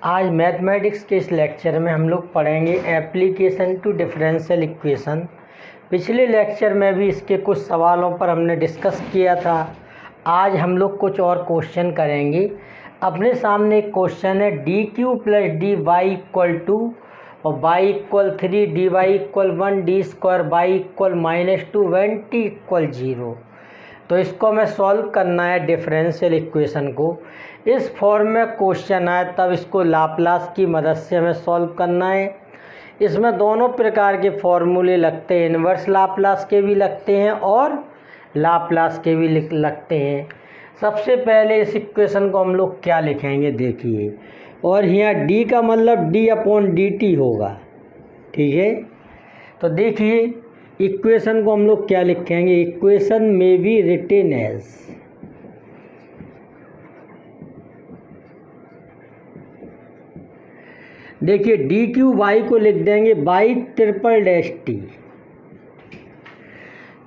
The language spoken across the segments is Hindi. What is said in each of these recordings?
आज मैथमेटिक्स के इस लेक्चर में हम लोग पढ़ेंगे एप्लीकेशन टू डिफरेंशियल इक्वेशन। पिछले लेक्चर में भी इसके कुछ सवालों पर हमने डिस्कस किया था। आज हम लोग कुछ और क्वेश्चन करेंगे। अपने सामने एक क्वेश्चन है D Q plus D Y equal to और Y equal 3, D Y equal 1, D square Y equal -2 one T equal 0। तो इसको हमें सॉल्व करना है डिफरेंशियल इक्वेशन को। इस फॉर्म में क्वेश्चन आए तब इसको लाप्लास की मदद से हमें सॉल्व करना है। इसमें दोनों प्रकार के फॉर्मूले लगते हैं, इन्वर्स लाप्लास के भी लगते हैं और लाप्लास के भी लगते हैं। सबसे पहले इस इक्वेशन को हम लोग क्या लिखेंगे देखिए, और यहाँ डी का मतलब डी अपॉन डी टी होगा, ठीक है। तो देखिए इक्वेशन को हम लोग क्या लिखेंगे, इक्वेशन में बी रिटेन एज, देखिए डी क्यू वाई को लिख देंगे बाई ट्रिपल डैश टी,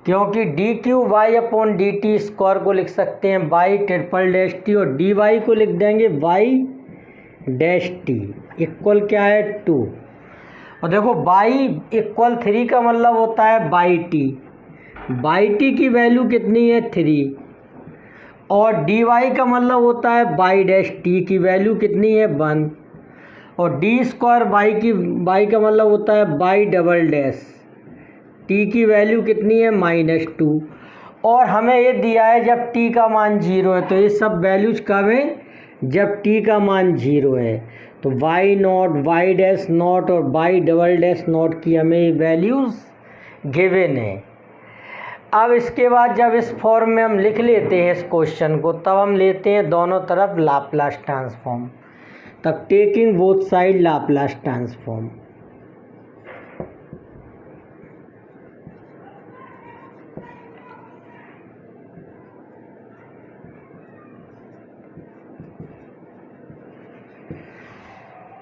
क्योंकि D Q Y upon D T square को लिख सकते हैं बाई ट्रिपल डैश टी, और डी वाई को लिख देंगे बाई डैश टी इक्वल क्या है 2। और देखो बाई इक्वल 3 का मतलब होता है बाई टी की वैल्यू कितनी है 3, और डी वाई का मतलब होता है बाई डैश टी की वैल्यू कितनी है 1, और डी स्क्वायर बाई का मतलब होता है बाई डबल डैश टी की वैल्यू कितनी है -2। और हमें ये दिया है जब टी का मान 0 है, तो ये सब वैल्यूज कब है जब टी का मान 0 है। तो Y naught, Y dash naught और वाई डबल डैश नॉट की हमें वैल्यूज गिवन है। अब इसके बाद जब इस फॉर्म में हम लिख लेते हैं इस क्वेश्चन को, तब हम लेते हैं दोनों तरफ लाप्लास ट्रांसफॉर्म। तब taking both side Laplace transform,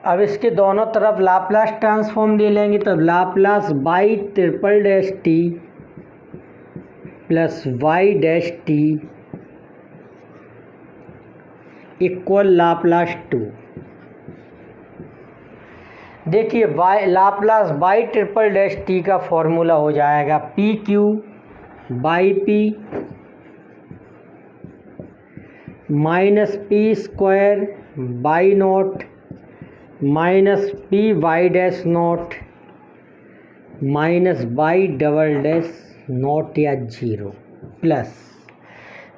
अब इसके दोनों तरफ लाप्लास ट्रांसफॉर्म ले लेंगे। तब Laplace Y triple dash T plus Y dash T equal Laplace 2। देखिए Laplace Y triple dash T का फॉर्मूला हो जाएगा P cube Y P minus P square Y naught minus P Y dash naught minus Y double dash naught या 0 प्लस,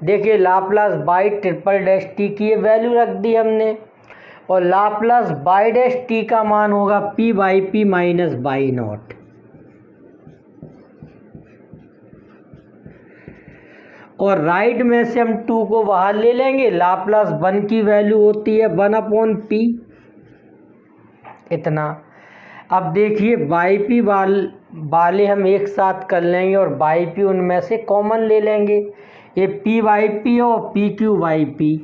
देखिए Laplace Y triple dash T की वैल्यू रख दी हमने, और लाप्लास बाई डैश टी का मान होगा P by P minus by not. और राइट में से हम 2 को बाहर ले लेंगे। लाप्लास 1 की वैल्यू होती है 1 अपॉन पी, इतना। अब देखिए बाई पी वाले हम एक साथ कर लेंगे और बाई पी उनमें से कॉमन ले लेंगे। ये पी वाई पी और पी क्यू वाई पी,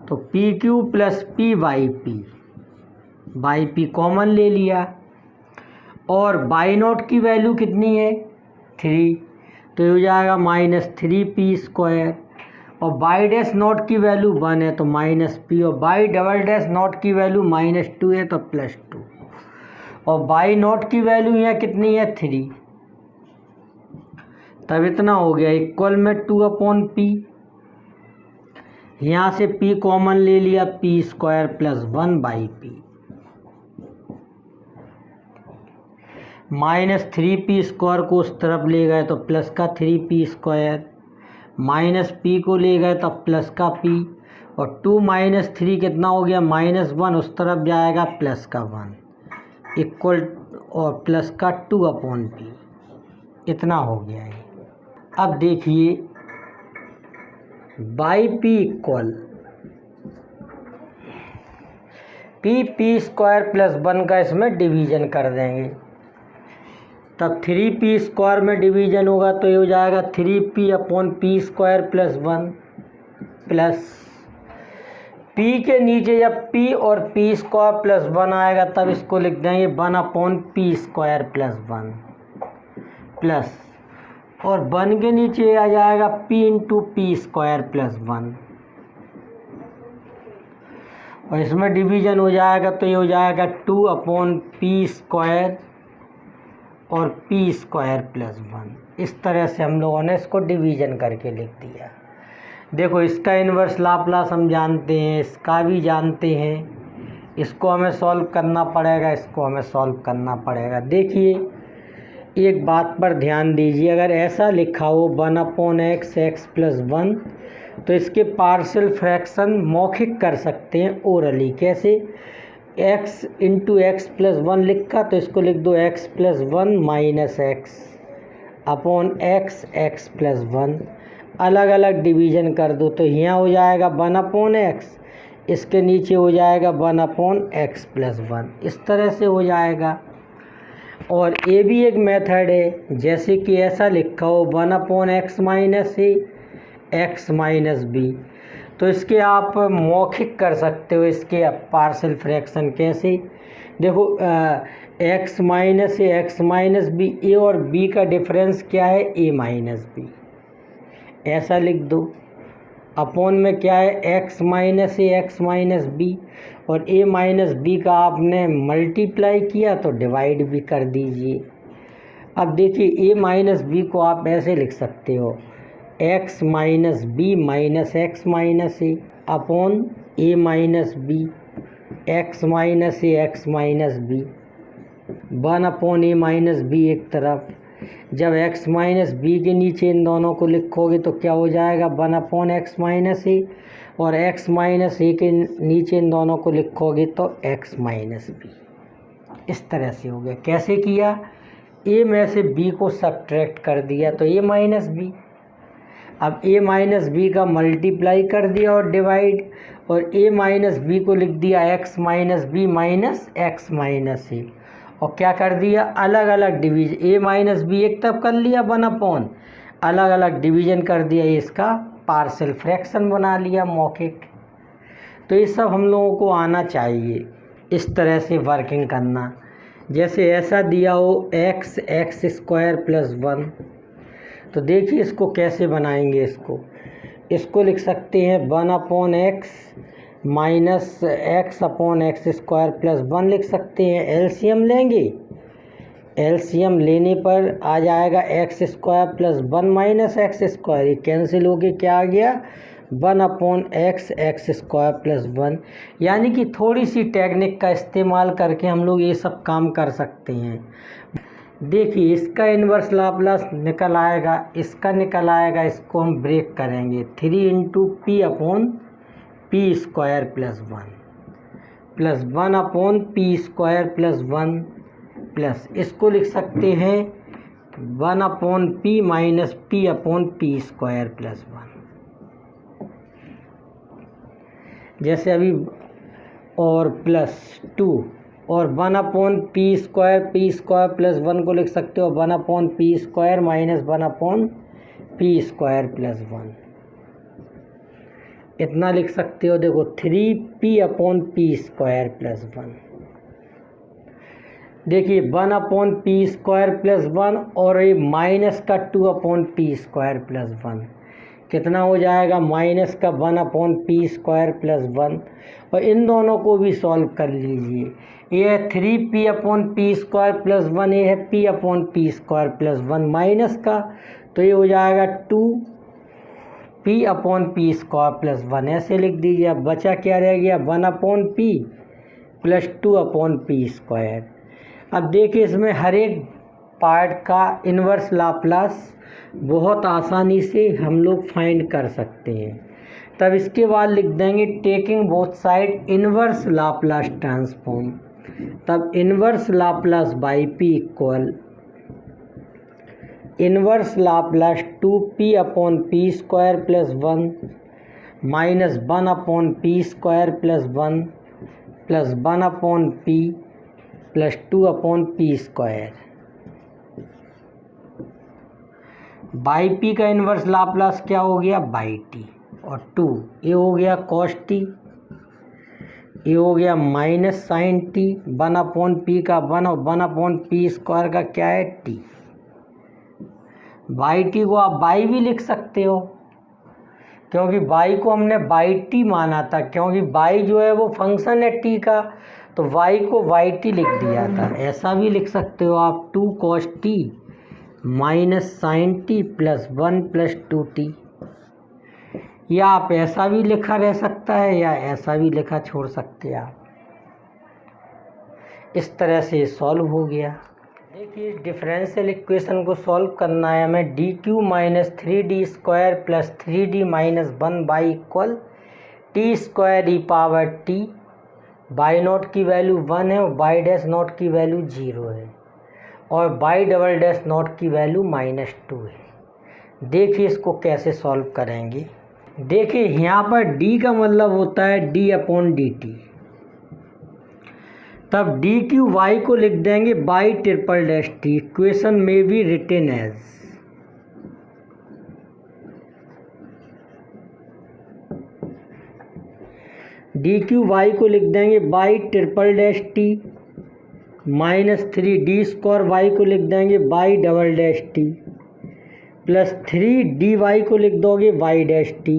तो P cube plus P Y P common ले लिया, और बाई नॉट की वैल्यू कितनी है 3, तो ये हो जाएगा -3 पी स्क्वायर, और बाई डैश नॉट की वैल्यू 1 है तो -p, और बाई डबल डैश नॉट की वैल्यू -2 है तो +2, और बाई नॉट की वैल्यू यहाँ कितनी है 3। तब इतना हो गया इक्वल में 2 अपॉन पी, यहाँ से p कॉमन ले लिया P square plus 1 by P, -3p square को उस तरफ ले गए तो प्लस का 3p स्क्वायर, माइनस p को ले गए तो प्लस का p, और 2 - 3 कितना हो गया -1, उस तरफ जाएगा प्लस का 1 इक्वल और प्लस का 2 अपॉन पी, इतना हो गया है। अब देखिए by P equal P square plus 1 का इसमें डिवीजन कर देंगे। तब 3p स्क्वायर में डिवीजन होगा तो ये हो जाएगा 3p upon P square plus 1, plus p के नीचे जब p और p स्क्वायर प्लस 1 आएगा तब इसको लिख देंगे 1 upon P square plus 1, plus, और 1 के नीचे आ जाएगा p into P square plus 1, और इसमें डिवीजन हो जाएगा तो ये हो जाएगा 2/p² और p²+1। इस तरह से हम लोगों ने इसको डिवीजन करके लिख दिया। देखो इसका इन्वर्स लाप्लास हम जानते हैं, इसका भी जानते हैं, इसको हमें सॉल्व करना पड़ेगा, इसको हमें सॉल्व करना पड़ेगा। देखिए एक बात पर ध्यान दीजिए, अगर ऐसा लिखा हो 1/x x+1 तो इसके पार्शियल फ्रैक्शन मौखिक कर सकते हैं ओरली। कैसे? x × x+1 लिखा तो इसको लिख दो x+1 - x/x x+1। अलग अलग डिवीजन कर दो तो यहाँ हो जाएगा 1/x, इसके नीचे हो जाएगा 1/x+1। इस तरह से हो जाएगा। और ये भी एक मेथड है, जैसे कि ऐसा लिखा हो 1/x - x-b तो इसके आप मौखिक कर सकते हो इसके पार्शियल फ्रैक्शन। कैसे? देखो x - x-b, ए और b का डिफरेंस क्या है? a-b। ऐसा लिख दो। अपॉन में क्या है? x - x-b और a-b का आपने मल्टीप्लाई किया तो डिवाइड भी कर दीजिए। अब देखिए a-b को आप ऐसे लिख सकते हो x - b - x - a upon a-b x - a x - b 1/a-b एक तरफ। जब x - b के नीचे इन दोनों को लिखोगे तो क्या हो जाएगा? 1/x - a और x - a के नीचे इन दोनों को लिखोगे तो x - b। इस तरह से हो गया। कैसे किया? a में से b को सब्ट्रैक्ट कर दिया तो a - b। अब a - b का मल्टीप्लाई कर दिया और डिवाइड, और a - b को लिख दिया x - b x - a और क्या कर दिया? अलग अलग डिवीजन। a - b एक तरफ कर लिया 1/, अलग अलग डिवीजन कर दिया, इसका पार्शियल फ्रैक्शन बना लिया मौखिक। तो ये सब हम लोगों को आना चाहिए, इस तरह से वर्किंग करना। जैसे ऐसा दिया हो x x² + 1 तो देखिए इसको कैसे बनाएंगे। इसको लिख सकते हैं 1/x - x/x² + 1 लिख सकते हैं। एलसीएम लेंगे, एलसीएम लेने पर आ जाएगा x² + 1 - x²। ये कैंसिल हो के क्या आ गया? 1/x x² + 1। यानी कि थोड़ी सी टेक्निक का इस्तेमाल करके हम लोग ये सब काम कर सकते हैं। देखिए इसका इन्वर्स लाप्लास निकल आएगा, इसका निकल आएगा, इसको हम ब्रेक करेंगे 3 × p/p² + 1 प्लस 1/p² + 1 प्लस इसको लिख सकते हैं 1/p - p/p² + 1। जैसे अभी और +2 और 1/p² + 1 को लिख सकते हो 1/p² - 1/p² + 1। इतना लिख सकते हो। देखो 3p/p² + 1। देखिए 1/p² + 1 और ये माइनस का 2/p² + 1 कितना हो जाएगा? माइनस का 1/p² + 1। और इन दोनों को भी सॉल्व कर लीजिए। ये है 3p/p² + 1, ये है p/p² + 1 माइनस का, तो ये हो जाएगा 2p/p² + 1। ऐसे लिख दीजिए। अब बचा क्या रह गया? 1/p + 2/p²। अब देखिए इसमें हर एक पार्ट का इन्वर्स लाप्लास बहुत आसानी से हम लोग फाइंड कर सकते हैं। तब इसके बाद लिख देंगे taking both side inverse Laplace transform. तब inverse Laplace by p equal inverse Laplace 2p/p² + 1 minus 1/p² + 1 plus 1/p plus 2/p²। By P का इन्वर्स लाप्लास क्या हो गया? बाई टी और 2 ये हो गया कॉस टी, ये हो गया माइनस साइन टी। 1/p का 1 और 1/p² का क्या है? टी। बाई टी को आप बाई भी लिख सकते हो। क्योंकि y को हमने बाई टी माना था, क्योंकि y जो है वो फंक्शन है t का, तो y को yt लिख दिया था। ऐसा भी लिख सकते हो आप 2 cos t minus sine T plus 1 plus 2t, या आप ऐसा भी लिखा रह सकता है या ऐसा भी लिखा छोड़ सकते हैं आप। इस तरह से सॉल्व हो गया। देखिए इस डिफरेंशियल इक्वेशन को सॉल्व करना है हमें। D Q minus 3d square plus 3d minus 1 by equal T square E power T. By not की वैल्यू 1 है और बाई डैश नॉट की वैल्यू 0 है और बाई डबल डैश नॉट की वैल्यू -2 है। देखिए इसको कैसे सॉल्व करेंगे। देखिए यहाँ पर d का मतलब होता है d अपॉन डी टी, तब डी क्यू वाई को लिख देंगे by triple dash T. Equation में be written as D Q Y को लिख देंगे by triple dash T minus 3d square Y को लिख देंगे by double dash T plus 3dy को लिख दोगे वाई डैश टी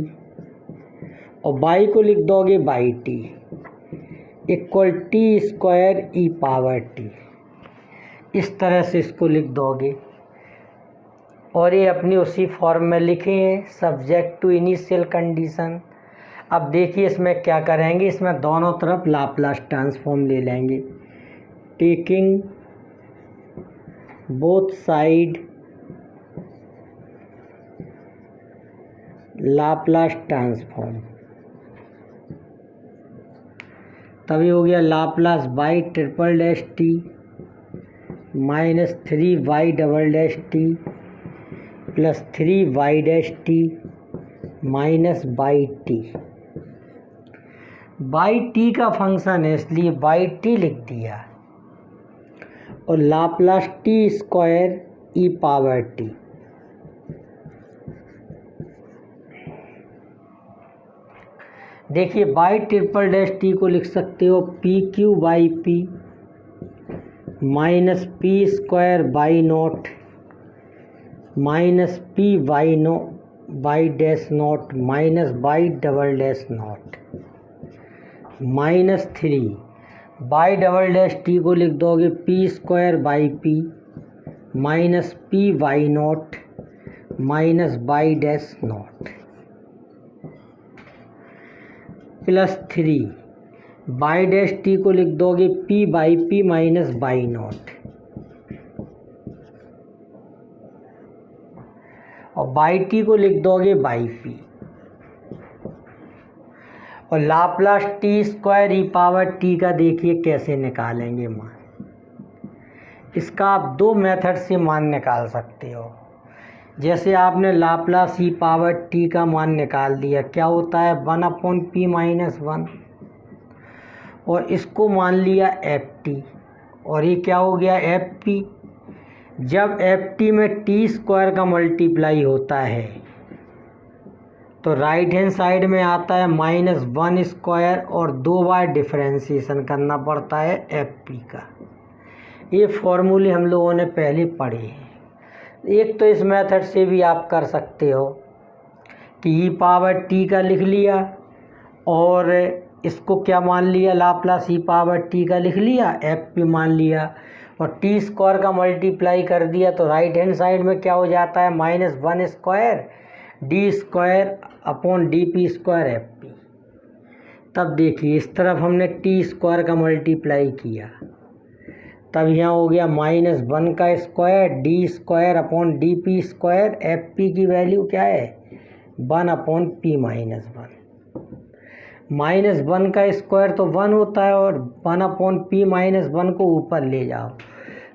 और y को लिख दोगे by T equal T square E power T. इस तरह से इसको लिख दोगे और ये अपनी उसी फॉर्म में लिखे हैं सब्जेक्ट टू इनिशियल कंडीशन। अब देखिए इसमें क्या करेंगे, इसमें दोनों तरफ लाप्लास ट्रांसफॉर्म ले लेंगे, taking both side Laplace transform. तभी हो गया Laplace Y triple dash T minus 3y double dash T plus 3y dash T minus Y T. Y T का फंक्शन है इसलिए बाई टी लिख दिया और Laplace T square E power T. देखिए बाई ट्रिपल डैश टी को लिख सकते हो P cube Y P minus P square Y naught minus P Y naught Y dash naught minus by double dash naught minus 3 by double dash T को लिख दोगे P square by P minus P by naught minus by dash naught plus 3 Y dash T को लिख दोगे P by P minus by not और बाई टी को लिख दोगे बाई पी और Laplace T square E power T का देखिए कैसे निकालेंगे मान। इसका आप 2 मेथड से मान निकाल सकते हो। जैसे आपने लाप्लास ई पावर टी का मान निकाल दिया, क्या होता है 1 अपॉन पी माइनस 1 और इसको मान लिया एफ टी और ये क्या हो गया एफ पी। जब एफ टी में टी स्क्वायर का मल्टीप्लाई होता है तो राइट हैंड साइड में आता है -1 स्क्वायर और 2 बार डिफरेंशिएशन करना पड़ता है एफ पी का। ये फॉर्मूले हम लोगों ने पहले पढ़े हैं। एक तो इस मेथड से भी आप कर सकते हो कि ई पावर टी का लिख लिया और इसको क्या मान लिया लाप्लास ई पावर टी का लिख लिया एफ पी मान लिया और टी स्क्वायर का मल्टीप्लाई कर दिया तो राइट हैंड साइड में क्या हो जाता है -1 square D square upon D P square F P. तब देखिए इस तरफ हमने टी स्क्वायर का मल्टीप्लाई किया तब यहाँ हो गया -1 का square D square upon D P square F P की वैल्यू क्या है 1 अपॉन पी माइनस 1 का स्क्वायर तो 1 होता है और 1 अपॉन पी माइनस 1 को ऊपर ले जाओ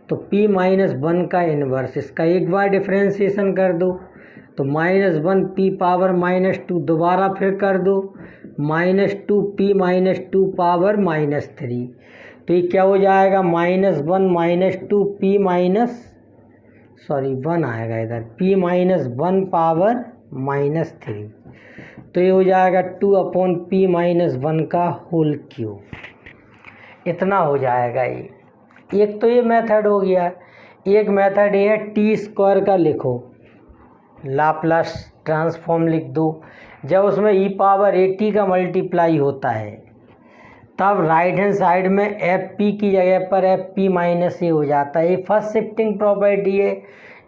तो p माइनस 1 का इन्वर्स। इसका एक बार डिफ्रेंशिएशन कर दो तो -1 p पावर -2 दोबारा फिर कर दो -2 p -2 पावर -3 तो ये क्या हो जाएगा -1 -2 p -1 आएगा इधर p -1 पावर -3 तो ये हो जाएगा 2 अपॉन p -1 का होल क्यूब। इतना हो जाएगा ये। एक तो ये मेथड हो गया। एक मेथड ये है टी स्क्वायर का लिखो लाप्लास ट्रांसफॉर्म लिख दो। जब उसमें ई पावर ए टी का मल्टीप्लाई होता है तब राइट हैंड साइड में एफ पी की जगह पर एफ पी माइनस ए हो जाता है। ये फर्स्ट शिफ्टिंग प्रॉपर्टी है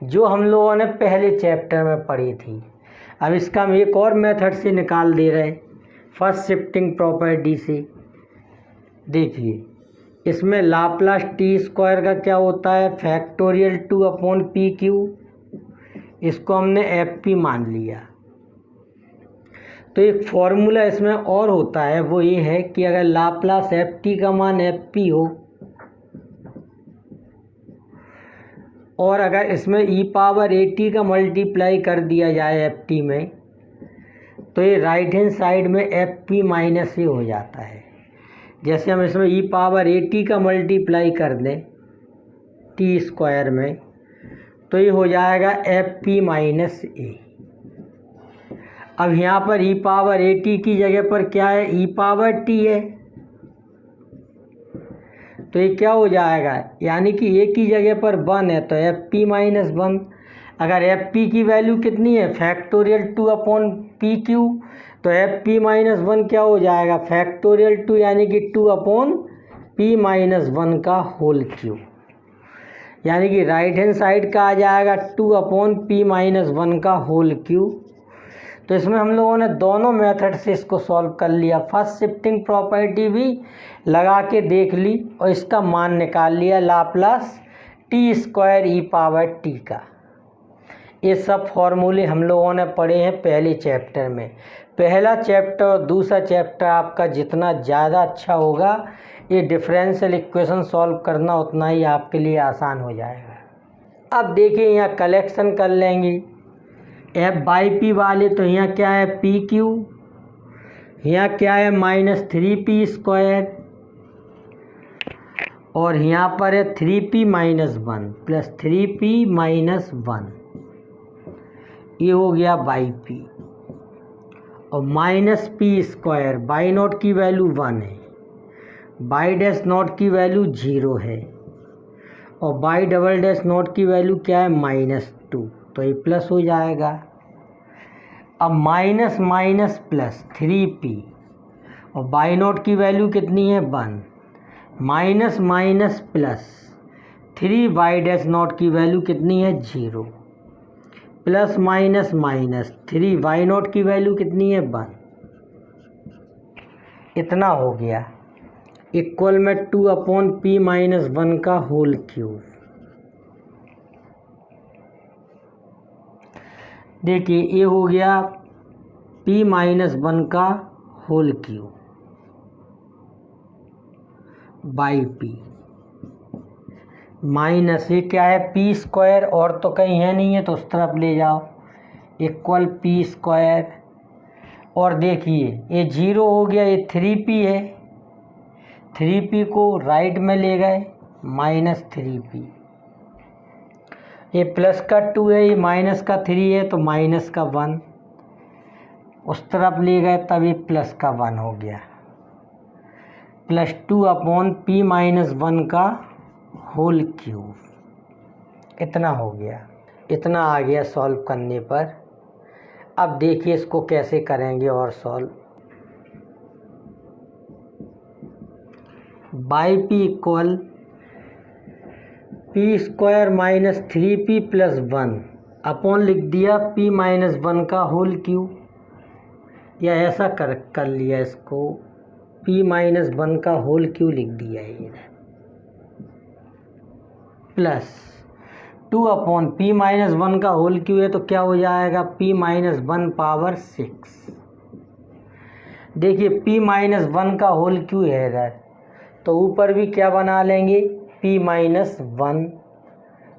जो हम लोगों ने पहले चैप्टर में पढ़ी थी। अब इसका हम एक और मेथड से निकाल दे रहे हैं, फर्स्ट शिफ्टिंग प्रॉपर्टी से। देखिए इसमें लाप्लास टी स्क्वायर का क्या होता है, फैक्टोरियल 2/pq, इसको हमने एफ पी मान लिया। तो एक फॉर्मूला इसमें और होता है, वो ये है कि अगर लाप्लास एफ टी का मान एफ पी हो और अगर इसमें ई पावर ए टी का मल्टीप्लाई कर दिया जाए एफ टी में, तो ये राइट हैंड साइड में एफ पी माइनस ए हो जाता है। जैसे हम इसमें ई पावर ए टी का मल्टीप्लाई कर दें टी स्क्वायर में, तो ये हो जाएगा एफ पी माइनस ए। अब यहाँ पर ई पावर ए टी की जगह पर क्या है, ई पावर टी है, तो ये क्या हो जाएगा, यानी कि ए की जगह पर 1 है तो एफ पी माइनस 1। अगर एफ पी की वैल्यू कितनी है, फैक्टोरियल 2/pq, तो एफ पी माइनस 1 क्या हो जाएगा, फैक्टोरियल 2 यानी कि 2/p माइनस 1 का होल क्यूब। यानी कि राइट हैंड साइड का आ जाएगा 2/p माइनस 1 का होल क्यूब। तो इसमें हम लोगों ने दोनों मेथड से इसको सॉल्व कर लिया। फर्स्ट शिफ्टिंग प्रॉपर्टी भी लगा के देख ली और इसका मान निकाल लिया Laplace T square E power T का। ये सब फॉर्मूले हम लोगों ने पढ़े हैं पहले चैप्टर में। पहला चैप्टर और दूसरा चैप्टर आपका जितना ज़्यादा अच्छा होगा, ये डिफरेंशियल इक्वेशन सॉल्व करना उतना ही आपके लिए आसान हो जाएगा। अब देखिए यहाँ कलेक्शन कर लेंगे एफ बाई पी वाले, तो यहाँ क्या है पी क्यू, यहाँ क्या है -3p स्क्वायर, और यहाँ पर है 3p minus 1 plus 3p minus 1, ये हो गया बाई पी। और -p स्क्वायर, बाई नॉट की वैल्यू 1 है, बाई डैश नॉट की वैल्यू 0 है, और बाई डबल डैश नॉट की वैल्यू क्या है -2, तो ये प्लस हो जाएगा। अब माइनस माइनस प्लस 3p, और बाई नॉट की वैल्यू कितनी है 1, minus minus plus 3 Y dash naught की वैल्यू कितनी है 0, plus minus minus 3 Y naught की वैल्यू कितनी है 1। इतना हो गया, इक्वल में 2/p माइनस 1 का होल क्यूब। देखिए ये हो गया p माइनस 1 का whole cube by p, minus ये क्या है p स्क्वायर, और तो कहीं है नहीं है तो उस तरफ ले जाओ, इक्वल p स्क्वायर। और देखिए ये 0 हो गया, ये 3p है, 3p को राइट में ले गए -3p, ये प्लस का 2 है, ये माइनस का 3 है तो माइनस का 1, उस तरफ ले गए तब ये प्लस का 1 हो गया, प्लस 2/p माइनस 1 का होल क्यूब। इतना हो गया, इतना आ गया सॉल्व करने पर। अब देखिए इसको कैसे करेंगे और solve. By P equal p square minus 3p plus 1 upon लिख दिया p माइनस 1 का होल क्यूब, या ऐसा कर लिया इसको, p माइनस 1 का होल क्यूब लिख दिया है, प्लस 2/p माइनस 1 का होल क्यूब है तो क्या हो जाएगा p माइनस 1 पावर 6। देखिए p माइनस 1 का होल क्यूब है इधर, तो ऊपर भी क्या बना लेंगे p माइनस 1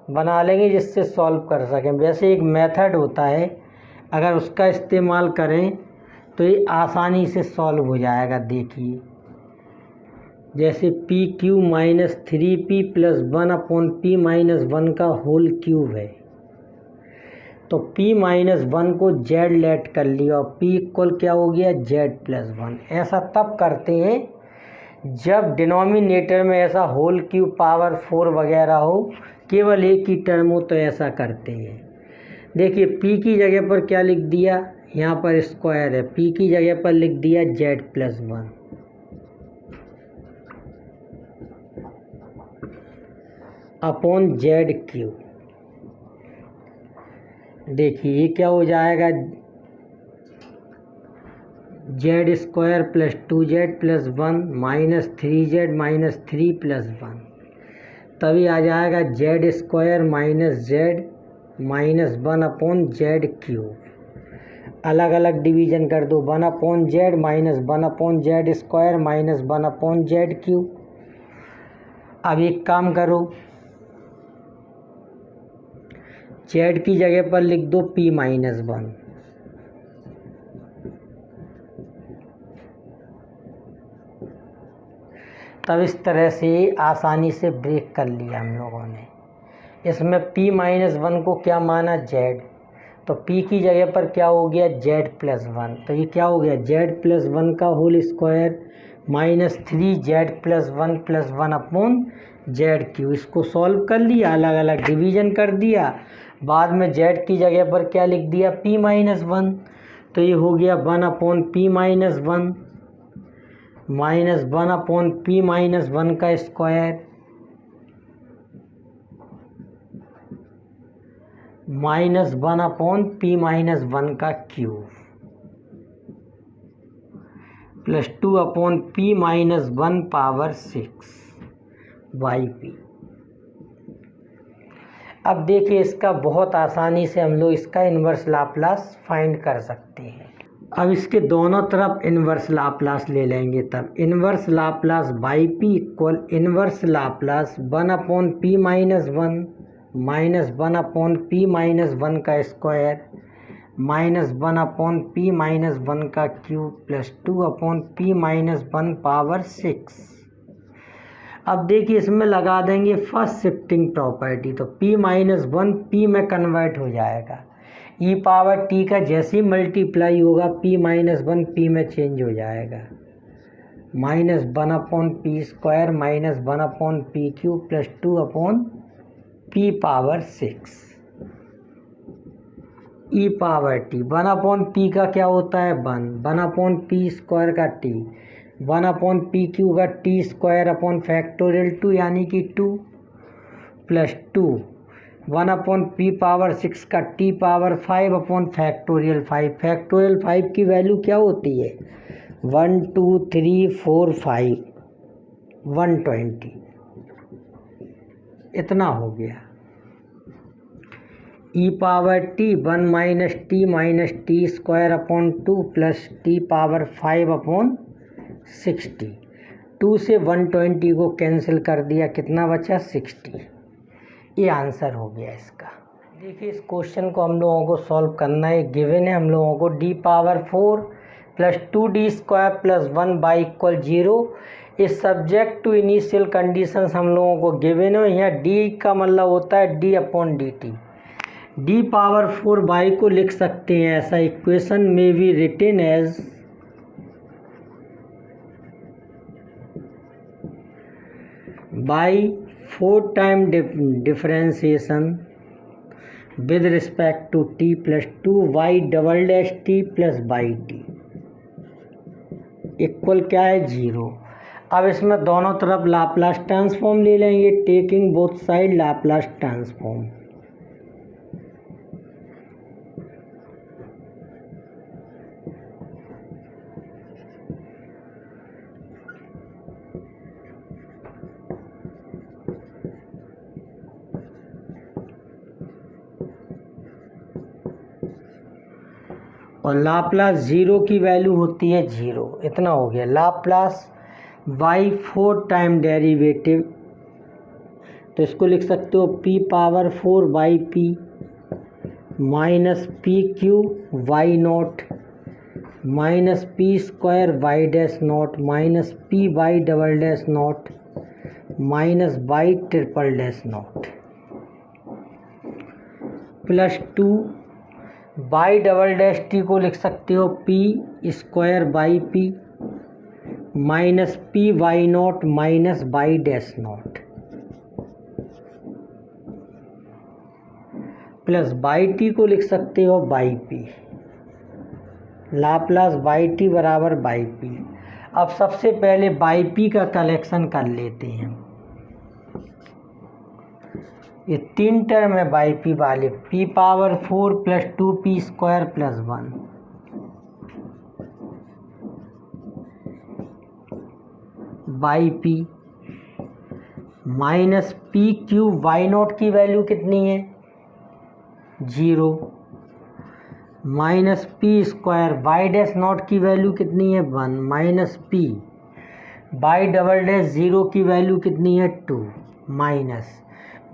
बना लेंगे जिससे सॉल्व कर सकें। वैसे एक मेथड होता है, अगर उसका इस्तेमाल करें तो ये आसानी से सॉल्व हो जाएगा। देखिए जैसे P Q minus 3p plus 1/p minus 1 का होल क्यूब है, तो p माइनस 1 को z लेट कर लिया और p इक्वल क्या हो गया z प्लस 1। ऐसा तब करते हैं जब डिनोमिनेटर में ऐसा होल क्यूब पावर 4 वगैरह हो, केवल एक ही टर्म हो, तो ऐसा करते हैं। देखिए p की जगह पर क्या लिख दिया, यहाँ पर स्क्वायर है, p की जगह पर लिख दिया z+1 अपॉन ZQ। देखिए ये क्या हो जाएगा, z² + 2z+1 -3z -3+1, तभी आ जाएगा z² - z -1 अपॉन ZQ। अलग अलग डिवीजन कर दो, 1 upon z -1 upon z² -1 upon ZQ। अब एक काम करो, z की जगह पर लिख दो p-1, तब इस तरह से आसानी से ब्रेक कर लिया हम लोगों ने। इसमें p-1 को क्या माना, z, तो p की जगह पर क्या हो गया, z+1, तो ये क्या हो गया, z+1 का whole square -3z+1+1 upon ZQ। इसको सॉल्व कर लिया, अलग अलग डिवीजन कर दिया, बाद में z की जगह पर क्या लिख दिया, p-1, तो ये हो गया 1 अपॉन p-1 -1 अपॉन p-1 का स्क्वायर -1 अपॉन p-1 का cube plus 2 upon p-1 power 6 yp। अब देखिए इसका बहुत आसानी से हम लोग इसका इन्वर्स लाप्लास फाइंड कर सकते हैं। अब इसके दोनों तरफ इन्वर्स लाप्लास ले लेंगे, तब inverse Laplace yp equal inverse Laplace 1 upon p-1 -1 upon p-1 का स्क्वायर -1 अपॉन p-1 का cube plus 2 upon p-1 power 6। अब देखिए इसमें लगा देंगे फर्स्ट शिफ्टिंग प्रॉपर्टी, तो p-1 p में कन्वर्ट हो जाएगा, e पावर t का जैसे ही मल्टीप्लाई होगा p-1 p में चेंज हो जाएगा, -1 upon p² -1 upon p³ plus 2 upon p power 6 e power t। 1 upon p का क्या होता है, 1 अपॉन p² का t, 1 अपॉन p³ का t² अपॉन फैक्टोरियल 2 यानी कि 2 प्लस 2 1 अपॉन p पावर 6 का t power 5 upon factorial 5। Factorial 5 की वैल्यू क्या होती है, 1 2 3 4 5 120, इतना हो गया। e power t 1 - t² upon 2 plus t power 5 upon 60। 2 से 120 को कैंसिल कर दिया, कितना बचा, 60। ये आंसर हो गया इसका। देखिए इस क्वेश्चन को हम लोगों को सॉल्व करना है, गिवन है हम लोगों को d power 4 plus 2d² plus 1 = 0 इस सब्जेक्ट टू इनिशियल कंडीशंस हम लोगों को गिवन है। यहाँ d का मतलब होता है d upon dt। d power 4 y को लिख सकते हैं ऐसा, इक्वेशन में be written as by 4 time differentiation with respect to t plus 2y" plus yt equal क्या है, 0। अब इसमें दोनों तरफ लाप्लास ट्रांसफॉर्म ले लेंगे, taking both side Laplace transform. और लाप्लास 0 की वैल्यू होती है 0, इतना हो गया। लाप्लास बाई 4 टाइम डेरिवेटिव, तो इसको लिख सकते हो p power 4 by p minus p³ y0 minus p² y' minus p y" minus y"0 plus 2 y" को लिख सकते हो p² by p minus py0 minus y'0। Plus by T को लिख सकते हो by P, Laplace by T बराबर बाई पी। अब सबसे पहले बाई पी का कलेक्शन कर लेते हैं। ये 3 टर्म है बाई पी वाले, p power 4 plus 2p square plus 1 by P minus p cube y naught की वैल्यू कितनी है 0 minus P square y dash naught की वैल्यू कितनी है 1 minus P by double dash 0 की वैल्यू कितनी है 2 माइनस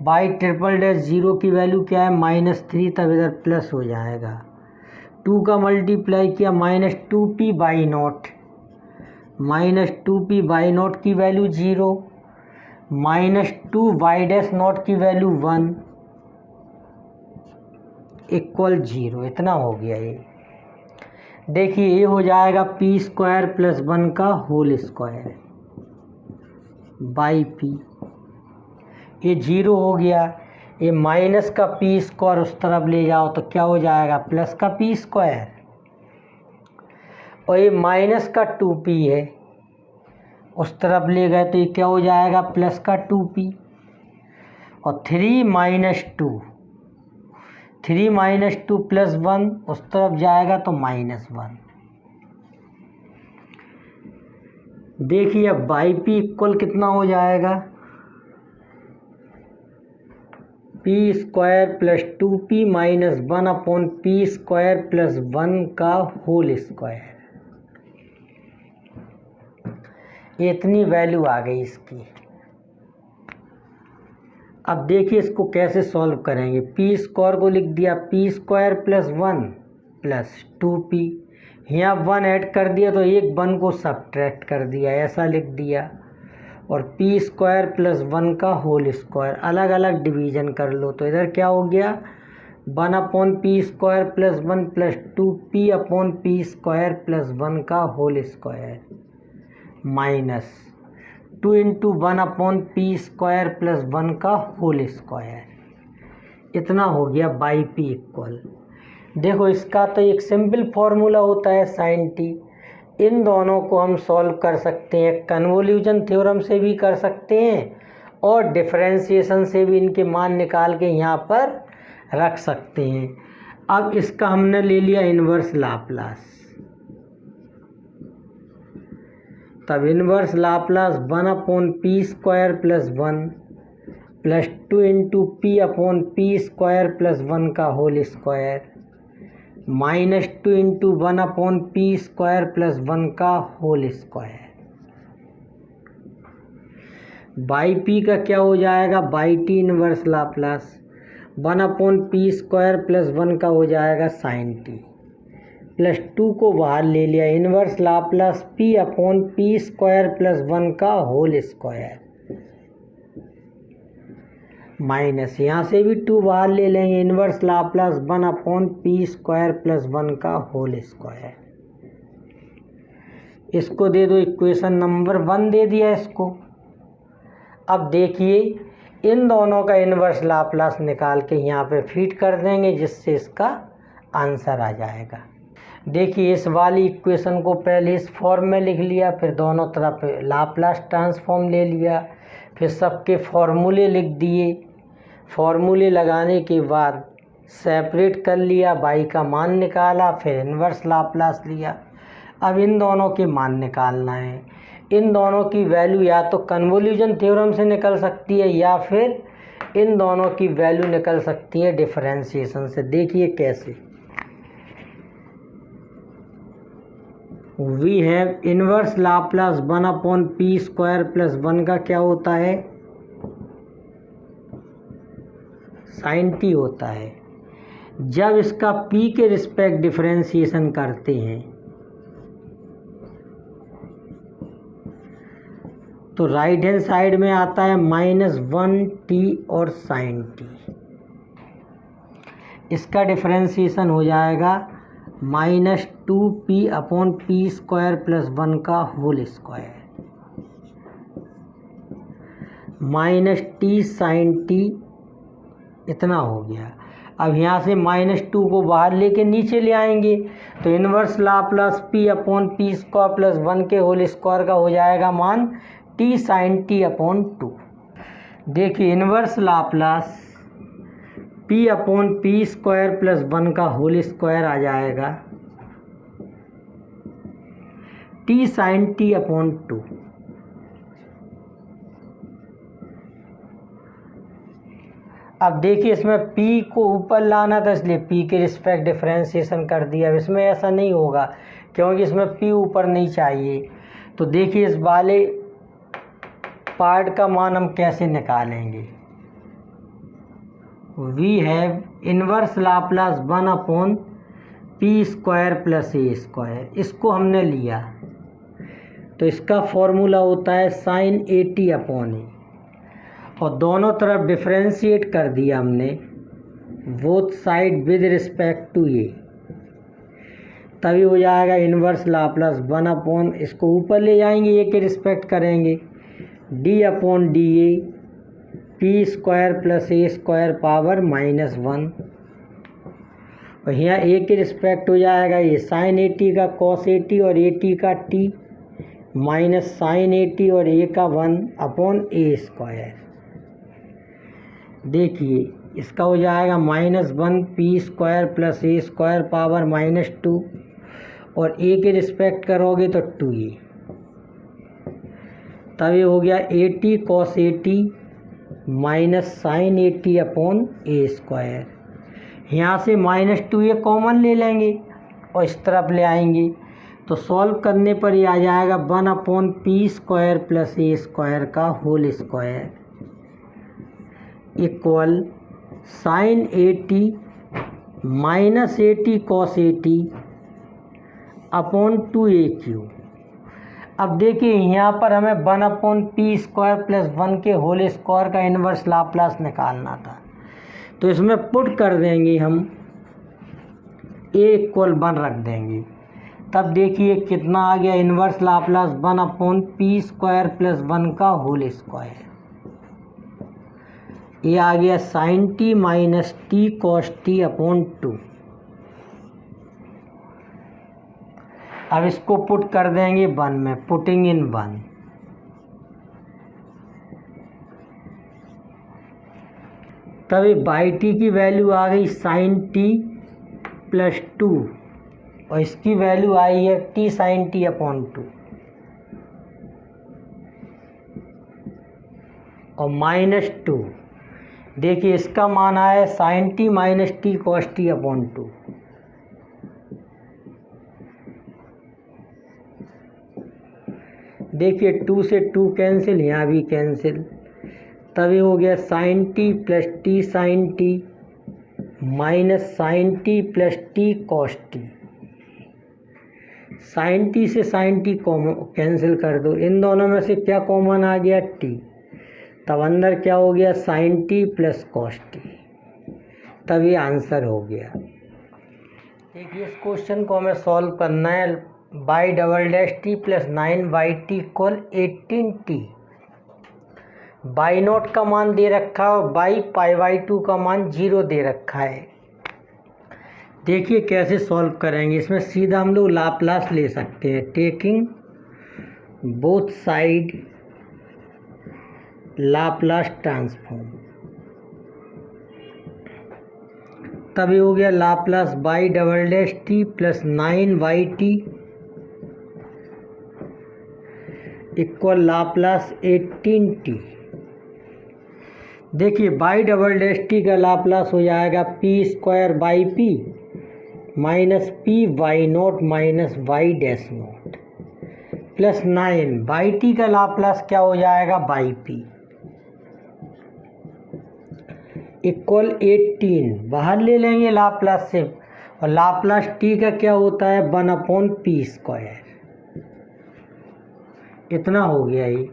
बाई ट्रिपल डैश 0 की वैल्यू क्या है -3, तब इधर प्लस हो जाएगा। 2 का मल्टीप्लाई किया -2p by not, -2p by not की वैल्यू 0 -2 वाई डैश नॉट की वैल्यू 1 इक्वल 0। इतना हो गया ये। देखिए ये हो जाएगा पी स्क्वायर प्लस 1 का होल स्क्वायर बाई पी, ये 0 हो गया। ये माइनस का पी स्क्वायर उस तरफ ले जाओ तो क्या हो जाएगा प्लस का पी स्क्वायर, और ये माइनस का 2p है उस तरफ ले गए तो ये क्या हो जाएगा प्लस का 2p, और 3 माइनस 2 प्लस 1 उस तरफ जाएगा तो -1। देखिए अब बाई पी इक्वल कितना हो जाएगा p square plus 2p minus 1 upon P square plus 1 का होल स्क्वायर। इतनी वैल्यू आ गई इसकी। अब देखिए इसको कैसे सॉल्व करेंगे। पी स्क्वायर को लिख दिया P square plus 1 plus 2p, यहाँ 1 ऐड कर दिया तो एक 1 को सब्ट्रैक्ट कर दिया, ऐसा लिख दिया। और पी स्क्वायर प्लस 1 का होल स्क्वायर अलग अलग डिवीजन कर लो तो इधर क्या हो गया 1 upon P square plus 1 plus 2p upon P square plus 1 का whole square minus 2 into 1 upon P square plus 1 का होल स्क्वायर। इतना हो गया बाई पी इक्वल। देखो इसका तो एक सिंपल फॉर्मूला होता है साइन टी, इन दोनों को हम सॉल्व कर सकते हैं, कन्वोल्यूशन थ्योरम से भी कर सकते हैं और डिफरेंशिएशन से भी इनके मान निकाल के यहाँ पर रख सकते हैं। अब इसका हमने ले लिया इन्वर्स लाप्लास, तब inverse Laplace 1 upon P square plus 1 plus 2 into p upon P square plus 1 का whole square -2 into 1 upon P square plus 1 का होल स्क्वायर। बाई पी का क्या हो जाएगा by T inverse Laplace 1 upon P square plus 1 का हो जाएगा साइन टी, प्लस 2 को बाहर ले लिया inverse Laplace P upon P square plus 1 का होल स्क्वायर, माइनस यहाँ से भी 2 बाहर ले लेंगे inverse Laplace 1 upon P square plus 1 का होल स्क्वायर। इसको दे दो इक्वेशन नंबर 1 दे दिया इसको। अब देखिए इन दोनों का इनवर्स लाप्लास निकाल के यहाँ पे फीड कर देंगे जिससे इसका आंसर आ जाएगा। देखिए इस वाली इक्वेशन को पहले इस फॉर्म में लिख लिया, फिर दोनों तरफ लाप्लास ट्रांसफॉर्म ले लिया, फिर सबके फॉर्मूले लिख दिए, फॉर्मूले लगाने के बाद सेपरेट कर लिया, बाई का मान निकाला, फिर इन्वर्स लाप्लास लिया। अब इन दोनों के मान निकालना है। इन दोनों की वैल्यू या तो कन्वोल्यूशन थ्योरम से निकल सकती है या फिर इन दोनों की वैल्यू निकल सकती है डिफरेंशिएशन से। देखिए कैसे। We have inverse Laplace 1 upon P square plus 1 का क्या होता है साइन टी होता है। जब इसका p के रिस्पेक्ट डिफरेंशिएशन करते हैं तो राइट हैंड साइड में आता है -1t और साइन टी। इसका डिफरेंशिएशन हो जाएगा -2p upon P square plus 1 का whole square -t sine t. इतना हो गया। अब यहाँ से -2 को बाहर लेके नीचे ले आएंगे तो inverse Laplace p upon P square plus 1 के होल स्क्वायर का हो जाएगा मान t साइन t अपॉन 2। देखिए inverse Laplace p upon P square plus 1 का होल स्क्वायर आ जाएगा t साइन t अपॉन 2। अब देखिए इसमें p को ऊपर लाना था इसलिए p के रिस्पेक्ट डिफरेंशिएशन कर दिया। अब इसमें ऐसा नहीं होगा क्योंकि इसमें p ऊपर नहीं चाहिए। तो देखिए इस वाले पार्ट का मान हम कैसे निकालेंगे। We have inverse Laplace 1 upon P square plus a square, इसको हमने लिया तो इसका फॉर्मूला होता है साइन 80 अपॉन ए और दोनों तरफ डिफरेंशिएट कर दिया हमने both side with respect to A, तभी हो जाएगा इन्वर्स लाप्लास 1 अपॉन, इसको ऊपर ले जाएंगे ए के रिस्पेक्ट करेंगे D upon D A P square plus a square power -1 और यहाँ ए के रिस्पेक्ट हो जाएगा ये साइन 80 का कॉस 80 और 80 का टी माइनस साइन 80 और ए का 1 अपॉन ए स्क्वायर। देखिए इसका हो जाएगा -1 P square plus a square power -2 और ए के रिस्पेक्ट करोगे तो 2a, तब ये हो गया 80 कॉस 80 माइनस साइन 80 अपॉन ए स्क्वायर। यहाँ से -2a कॉमन ले लेंगे और इस तरफ ले आएंगे तो सॉल्व करने पर ये आ जाएगा 1 upon P square plus a square का whole square equal sine 80 minus 80 cos 80 upon 2a³। अब देखिए यहाँ पर हमें 1 अपॉन पी स्क्वायर प्लस 1 के होल स्क्वायर का इन्वर्स लाप्लास निकालना था तो इसमें पुट कर देंगे हम a इक्वल 1 रख देंगे। तब देखिए कितना आ गया inverse Laplace 1 upon P square plus 1 का होल स्क्वायर, ये आ गया sine t minus t cos t upon 2। अब इसको पुट कर देंगे 1 में, पुटिंग इन 1 तभी बाई टी की वैल्यू आ गई साइन टी प्लस 2 और इसकी वैल्यू आई है टी साइन टी अपॉन 2 और -2। देखिए इसका मान आया sine t minus t cos t upon 2। देखिए 2 से 2 कैंसिल, यहाँ भी कैंसिल, तभी हो गया sine T plus t sine t minus sine T plus t cos t. Sine t से साइन टी कैंसिल कर दो, इन दोनों में से क्या कॉमन आ गया टी, तब अंदर क्या हो गया sine T plus cos t, तभी आंसर हो गया। देखिए इस क्वेश्चन को हमें सॉल्व करना है by double dash T plus 9y/t equal 18t। By not का मान दे रखा है और बाई π/2 का मान 0 दे रखा है। देखिए कैसे सॉल्व करेंगे, इसमें सीधा हम लोग लाप्लास ले सकते हैं taking both side Laplace transform, तभी हो गया Laplace by double dash T plus 9y/t equal Laplace 18t। देखिए बाई डबल डैश टी का लाप्लास हो जाएगा p square by P minus P y naught minus y dash naught plus 9 का लाप्लास क्या हो जाएगा बाई पी इक्वल 18, बाहर ले लेंगे लाप्लास से और लाप्लास टी का क्या होता है 1/p², इतना हो गया ये।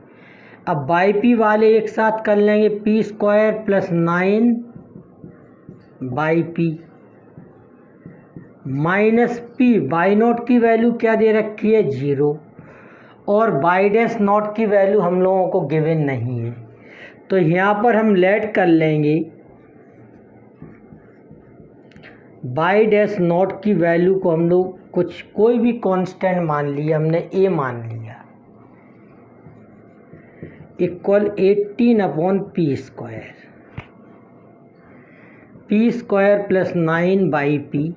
अब बाई पी वाले एक साथ कर लेंगे p² plus 9/p minus p, by not की वैल्यू क्या दे रखी है 0 और बाई डैश नॉट की वैल्यू हम लोगों को गिवन नहीं है, तो यहाँ पर हम लेट कर लेंगे बाई डैश नॉट की वैल्यू को हम लोग कुछ कोई भी कांस्टेंट मान लिया, हमने ए मान लिया, equal 18/p², p² plus 9/p,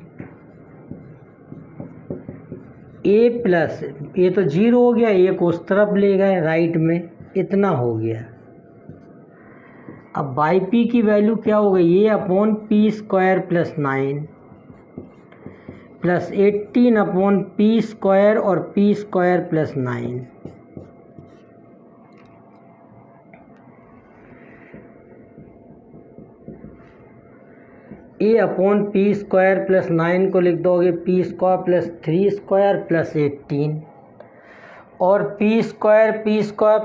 ए प्लस ये तो 0 हो गया, ए को उस तरफ ले गए राइट में, इतना हो गया। अब बाई पी की वैल्यू क्या हो गई, ए upon p² plus 9 plus 18/p² और p² प्लस 9, ए अपॉन p² प्लस 9 को लिख दोगे p² प्लस 3² प्लस 18, और p²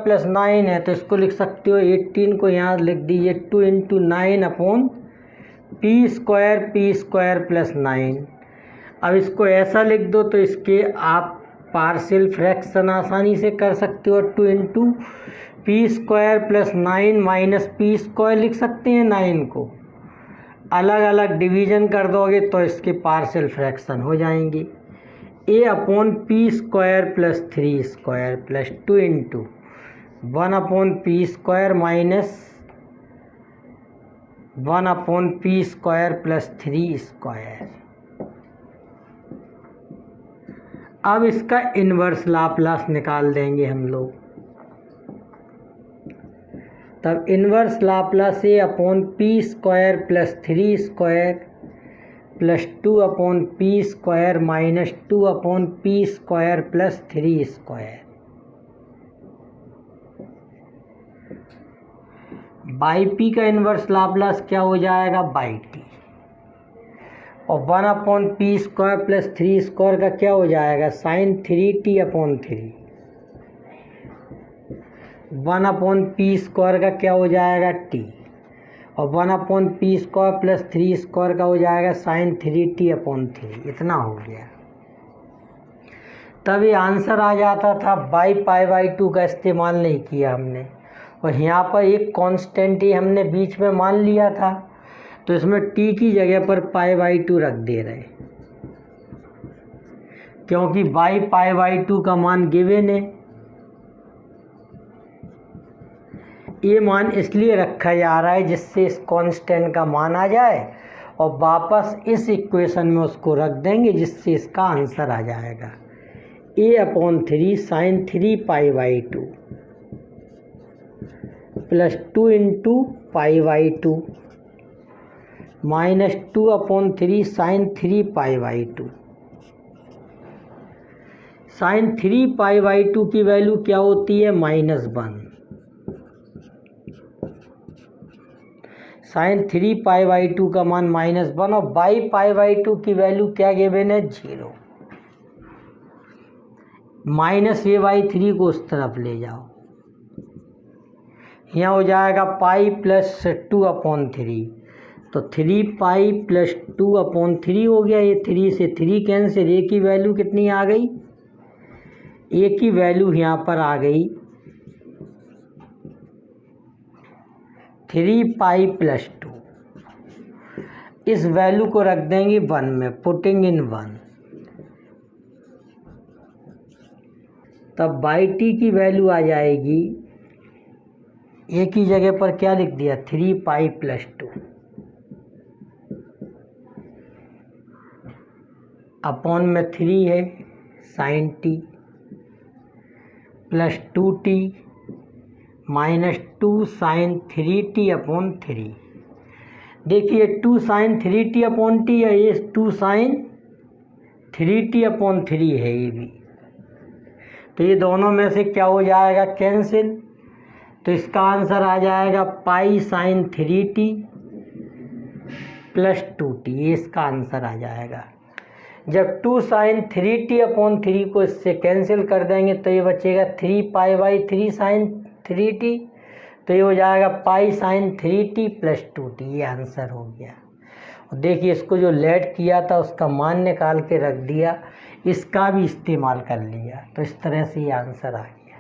प्लस 9 है तो इसको लिख सकते हो, 18 को यहाँ लिख दीजिए 2 × 9/p² प्लस 9। अब इसको ऐसा लिख दो तो इसके आप पार्शियल फ्रैक्शन आसानी से कर सकते हो, 2 × p² प्लस 9 माइनस p² लिख सकते हैं, 9 को अलग अलग डिवीज़न कर दोगे तो इसके पार्शियल फ्रैक्शन हो जाएंगे। A upon p² plus 3² plus 2 × 1/p² minus 1/p² plus 3²। अब इसका इन्वर्स लाप्लास निकाल देंगे हम लोग, तब inverse Laplace A upon p² plus 3² plus 2/p² minus 2/p² plus 3²। By P का इन्वर्स लाप्लास क्या हो जाएगा, बाई टी, और 1/p² प्लस 3² का क्या हो जाएगा, sin 3t/3, 1/p² का क्या हो जाएगा, t, और 1/p² प्लस 3² का हो जाएगा sin 3t/3, इतना हो गया। तब ये आंसर आ जाता था। बाई π/2 का इस्तेमाल नहीं किया हमने, और यहाँ पर एक कांस्टेंट ही हमने बीच में मान लिया था, तो इसमें t की जगह पर π/2 रख दे रहे, क्योंकि बाई π/2 का मान गिवन है। ये मान इसलिए रखा जा रहा है जिससे इस कांस्टेंट का मान आ जाए, और वापस इस इक्वेशन में उसको रख देंगे जिससे इसका आंसर आ जाएगा, a/3 sin 3π/2 plus 2 × π/2 minus 2/3 sin 3π/2। sin 3π/2 की वैल्यू क्या होती है, -1। sin 3π/2 का मान -1, और बाई π/2 की वैल्यू क्या गिवन है, 0। -a/3 को उस तरफ ले जाओ, यहाँ हो जाएगा पाई प्लस 2/3, तो 3π प्लस 2/3 हो गया। ये 3 से 3 कैंसिल, ए की वैल्यू कितनी आ गई, ए की वैल्यू यहाँ पर आ गई 3π प्लस 2। इस वैल्यू को रख देंगे 1 में, पुटिंग इन 1, तब बाई टी की वैल्यू आ जाएगी, ए की जगह पर क्या लिख दिया, 3π प्लस 2 अपॉन में 3 है sin t plus 2t minus 2 sin 3t/3। देखिए 2 sin 3t/t है, ये 2 sin 3t/3 है ये भी, तो ये दोनों में से क्या हो जाएगा, कैंसिल, तो इसका आंसर आ जाएगा पाई sin 3t प्लस 2t, ये इसका आंसर आ जाएगा। जब 2 sin 3t/3 को इससे कैंसिल कर देंगे तो ये बचेगा 3π/3 sin 3t, तो ये हो जाएगा पाई sin 3t प्लस 2t, ये आंसर हो गया। और देखिए इसको जो लेट किया था उसका मान निकाल के रख दिया, इसका भी इस्तेमाल कर लिया, तो इस तरह से ये आंसर आ गया।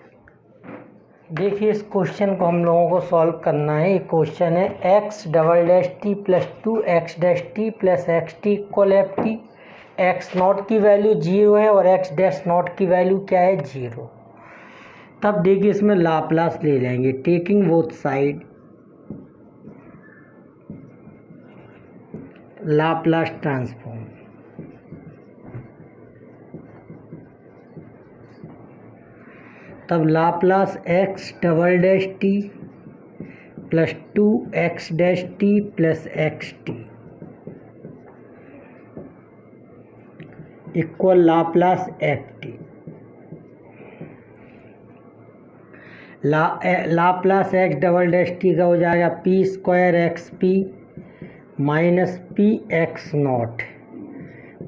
देखिए इस क्वेश्चन को हम लोगों को सॉल्व करना है। ये क्वेश्चन है X double dash T plus 2x dash T plus X T equal F T. X naught की वैल्यू 0 है और एक्स डैश नॉट की वैल्यू क्या है 0। तब देखिए इसमें लाप्लास ले लेंगे taking both side, Laplace transform. तब Laplace X double dash T plus 2x dash T plus X T equal Laplace F T. Laplace X double dash T का हो जाएगा p square x P minus P x not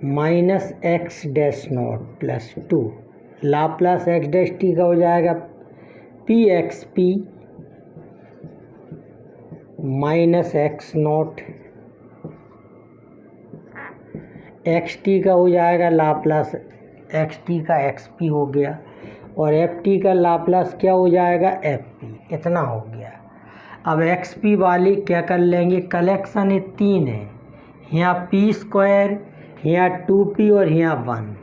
minus x dash naught plus 2। Laplace x dash T का हो जाएगा P x P minus x not, x T का हो जाएगा लाप्लास एक्स टी का एक्स पी हो गया और एफ टी का लाप्लास क्या हो जाएगा एफ पी। इतना हो गया। अब एक्स पी वाली क्या कर लेंगे, कलेक्शन ये 3 है, यहाँ पी स्क्वायर, यहाँ 2p और यहाँ 1।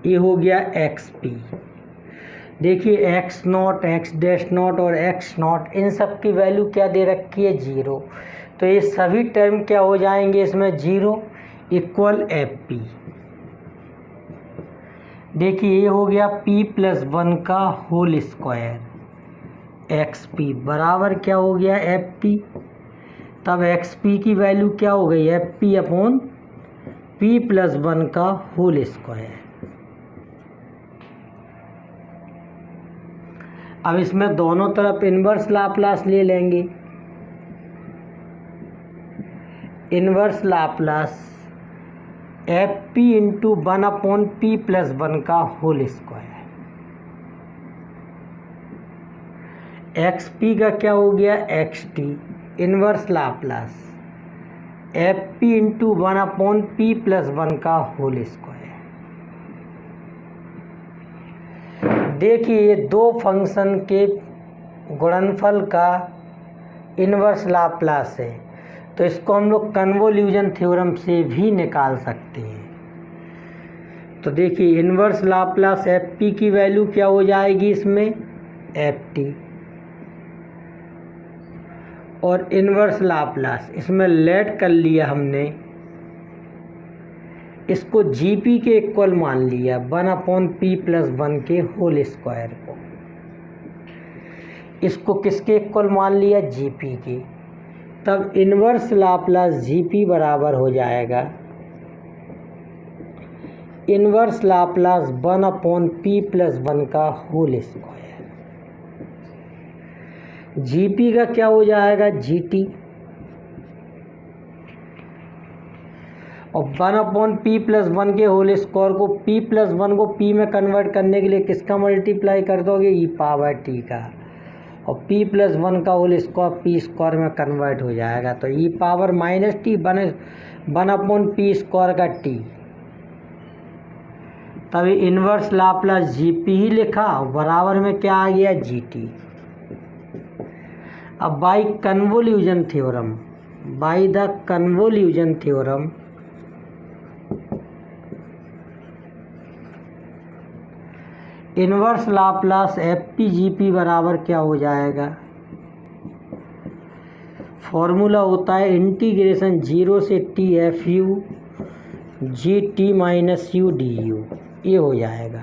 ये हो गया एक्स पी। देखिए x not, x dash naught और एक्स नॉट इन सब की वैल्यू क्या दे रखी है 0। तो ये सभी टर्म क्या हो जाएंगे इसमें 0 इक्वल एफ पी। देखिए ये हो गया p प्लस 1 का होल स्क्वायर एक्स पी बराबर क्या हो गया एफ पी। तब एक्स पी की वैल्यू क्या हो गई F P upon p plus 1 का होल स्क्वायर। अब इसमें दोनों तरफ इन्वर्स लाप्लास ले लेंगे। Inverse Laplace F P into 1 upon P plus 1 का होल स्क्वायर। एक्स पी का क्या हो गया x T inverse Laplace F P into 1 upon P plus 1 का होल स्क्वायर। देखिए ये दो फंक्शन के गुणनफल का इन्वर्स लाप्लास है, तो इसको हम लोग कन्वोल्यूशन थ्योरम से भी निकाल सकते हैं। तो देखिए इन्वर्स लाप्लास एफ पी की वैल्यू क्या हो जाएगी इसमें एफ टी और इन्वर्स लाप्लास इसमें लेट कर लिया हमने, इसको जीपी के इक्वल मान लिया 1 अपॉन पी प्लस 1 के होल स्क्वायर को। इसको किसके इक्वल मान लिया जीपी के। तब इन्वर्स लाप्लास जीपी बराबर हो जाएगा inverse Laplace 1 upon P plus 1 का होल स्क्वायर। जीपी का क्या हो जाएगा जीटी और 1 अपॉन पी प्लस 1 के होल स्क्वायर को p प्लस 1 को p में कन्वर्ट करने के लिए किसका मल्टीप्लाई कर दोगे ई पावर टी का, और p प्लस 1 का होल स्क्वायर पी स्क्वायर में कन्वर्ट हो जाएगा। तो E power minus T 1 upon P square का t। तभी इन्वर्स लाप्लास जीपी ही लिखा बराबर में क्या आ गया जीटी। अब by convolution theorem, by the convolution theorem inverse Laplace F P G P बराबर क्या हो जाएगा, फॉर्मूला होता है इंटीग्रेशन 0 से T F you G T minus U D you, ये हो जाएगा।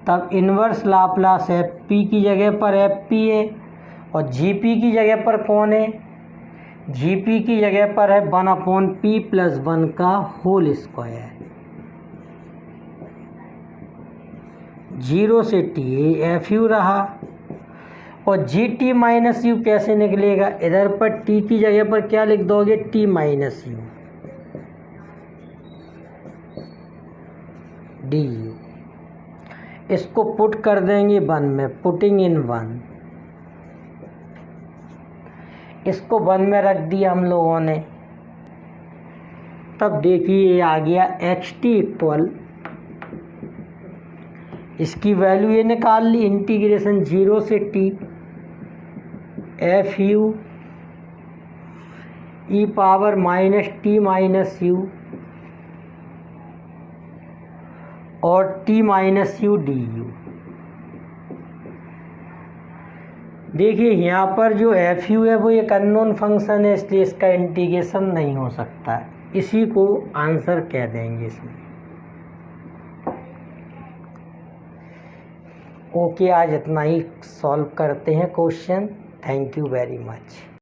तब इन्वर्स लाप्लास एफ पी की जगह पर एफ पी है और जी पी की जगह पर कौन है, जी पी की जगह पर है 1 अपॉन पी प्लस 1 का होल स्क्वायर। 0 से टी एफ यू रहा और जी टी माइनस यू कैसे निकलेगा, इधर पर टी की जगह पर क्या लिख दोगे T minus U D you. इसको पुट कर देंगे 1 में, पुटिंग इन 1, इसको 1 में रख दिया हम लोगों ने। तब देखिए ये आ गया एक्स टी इक्वल इसकी वैल्यू ये निकाल ली, इंटीग्रेशन 0 से t F you E power -t - u और t - u du। देखिए यहाँ पर जो एफ यू है वो एक अननोन फंक्शन है, इसलिए इसका इंटीग्रेशन नहीं हो सकता है, इसी को आंसर कह देंगे इसमें। ओके, आज इतना ही सॉल्व करते हैं question. Thank you very much.